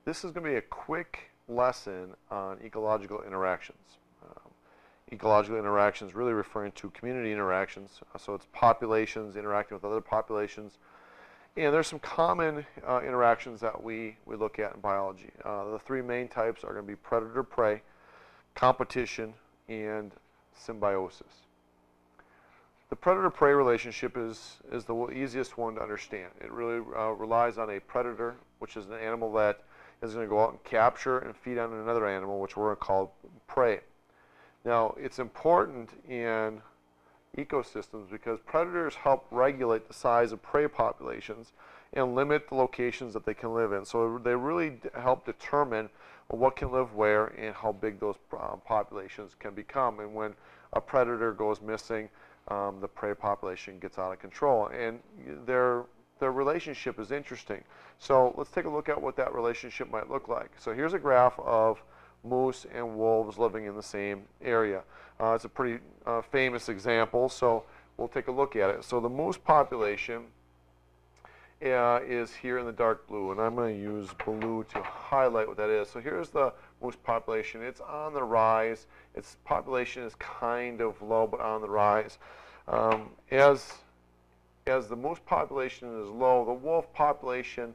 This is going to be a quick lesson on ecological interactions. Ecological interactions really referring to community interactions, so it's populations interacting with other populations. And there's some common interactions that we look at in biology. The three main types are going to be predator-prey, competition, and symbiosis. The predator-prey relationship is the easiest one to understand. It really relies on a predator, which is an animal that is going to go out and capture and feed on another animal, which we're going to call prey. Now, it's important in ecosystems because predators help regulate the size of prey populations and limit the locations that they can live in. So they really help determine what can live where and how big those populations can become. And when a predator goes missing, the prey population gets out of control. And their relationship is interesting. So let's take a look at what that relationship might look like. So here's a graph of moose and wolves living in the same area. It's a pretty famous example, so we'll take a look at it. So the moose population is here in the dark blue, and I'm going to use blue to highlight what that is. So here's the moose population. It's on the rise. Its population is kind of low, but on the rise. As the moose population is low, the wolf population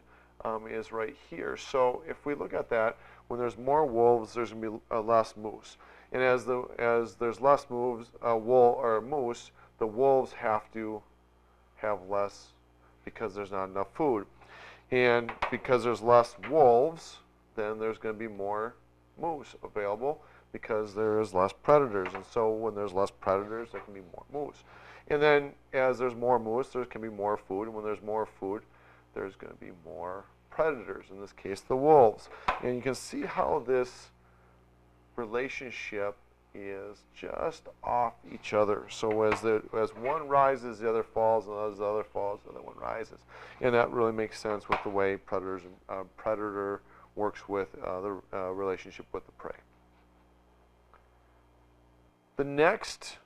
is right here. So if we look at that, when there's more wolves, there's going to be less moose. And as there's less moose, the wolves have to have less because there's not enough food. And because there's less wolves, then there's going to be more moose available because there's less predators. And so when there's less predators, there can be more moose. And then as there's more moose, there can be more food. And when there's more food, there's going to be more predators, in this case the wolves. And you can see how this relationship is just off each other. So as one rises, the other falls, and as the other falls, the other one rises. And that really makes sense with the way predator works with the relationship with the prey. The next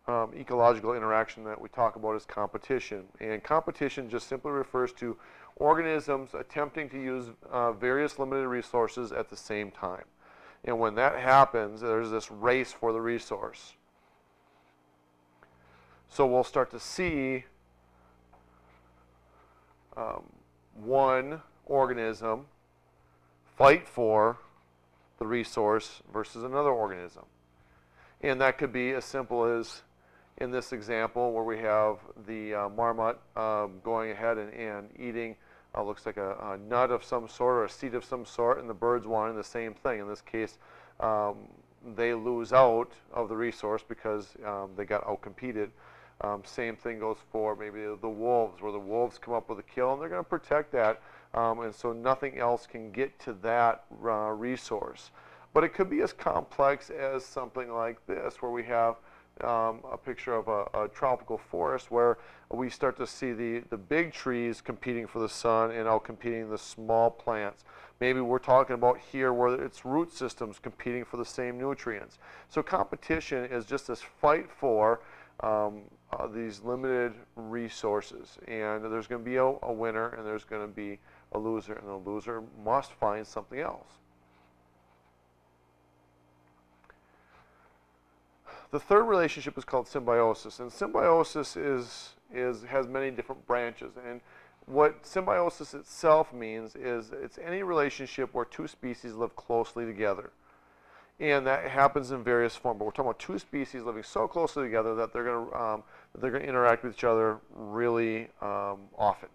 ecological interaction that we talk about is competition. And competition just simply refers to organisms attempting to use various limited resources at the same time. And when that happens, there's this race for the resource. So we'll start to see one organism fight for the resource versus another organism. And that could be as simple as in this example where we have the marmot going ahead and eating looks like a nut of some sort or a seed of some sort, and the birds wanting the same thing. In this case, they lose out of the resource because they got out-competed. Same thing goes for maybe the wolves, where the wolves come up with a kill, and they're going to protect that, and so nothing else can get to that resource. But it could be as complex as something like this, where we have a picture of a tropical forest where we start to see the big trees competing for the sun and out-competing the small plants. Maybe we're talking about here where it's root systems competing for the same nutrients. So competition is just this fight for these limited resources. And there's going to be a winner and there's going to be a loser, and the loser must find something else. The third relationship is called symbiosis, and symbiosis has many different branches. And what symbiosis itself means is it's any relationship where two species live closely together. And that happens in various forms, but we're talking about two species living so closely together that they're going to interact with each other really often.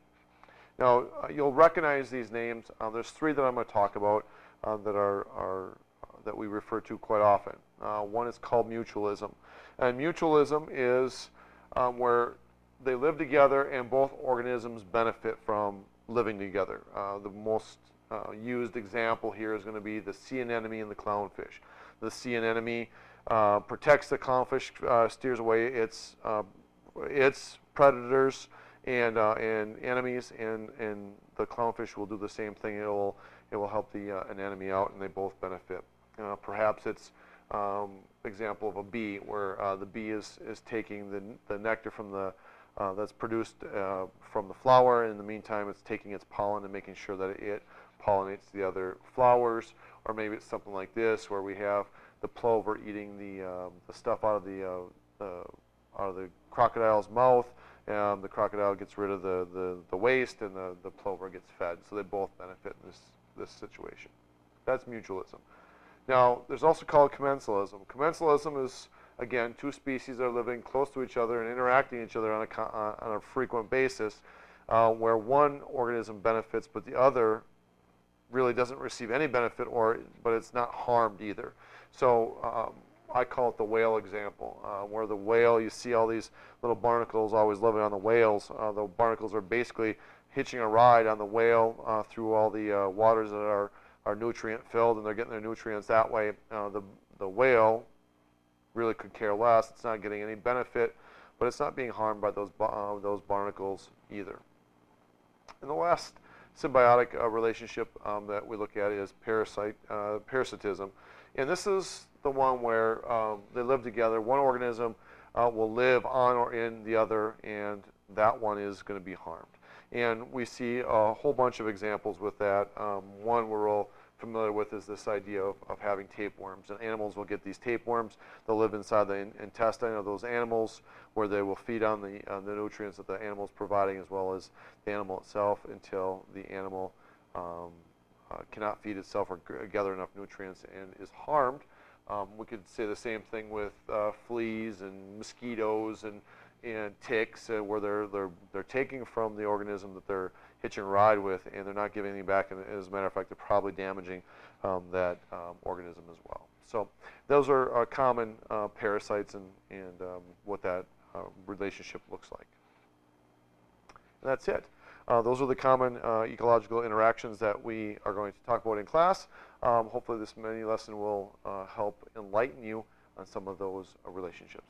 Now, you'll recognize these names. There's three that I'm going to talk about that we refer to quite often. One is called mutualism. And mutualism is where they live together and both organisms benefit from living together. The most used example here is going to be the sea anemone and the clownfish. The sea anemone protects the clownfish, steers away its predators and enemies, and the clownfish will do the same thing. It will help the anemone out, and they both benefit. Perhaps it's example of a bee, where the bee is taking the nectar from the that's produced from the flower. In the meantime, it's taking its pollen and making sure that it pollinates the other flowers. Or maybe it's something like this, where we have the plover eating the stuff out of the crocodile's mouth. The crocodile gets rid of the waste, and the plover gets fed. So they both benefit in this situation. That's mutualism. Now, there's also called commensalism. Commensalism is, again, two species that are living close to each other and interacting with each other on a frequent basis, where one organism benefits, but the other really doesn't receive any benefit, but it's not harmed either. So I call it the whale example, where the whale, you see all these little barnacles always living on the whales. The barnacles are basically hitching a ride on the whale through all the waters that are nutrient filled, and they're getting their nutrients that way. The whale really could care less. It's not getting any benefit, but it's not being harmed by those barnacles either. And the last symbiotic relationship that we look at is parasitism. And this is the one where they live together. One organism will live on or in the other, and that one is going to be harmed. And we see a whole bunch of examples with that. One we're all familiar with is this idea of having tapeworms. And animals will get these tapeworms. They'll live inside the intestine of those animals, where they will feed on the nutrients that the animal is providing, as well as the animal itself, until the animal cannot feed itself or gather enough nutrients and is harmed. We could say the same thing with fleas and mosquitoes and ticks, where they're taking from the organism that they're hitching a ride with, and they're not giving anything back. And as a matter of fact, they're probably damaging that organism as well. So those are common parasites and what that relationship looks like. And that's it. Those are the common ecological interactions that we are going to talk about in class. Hopefully this mini lesson will help enlighten you on some of those relationships.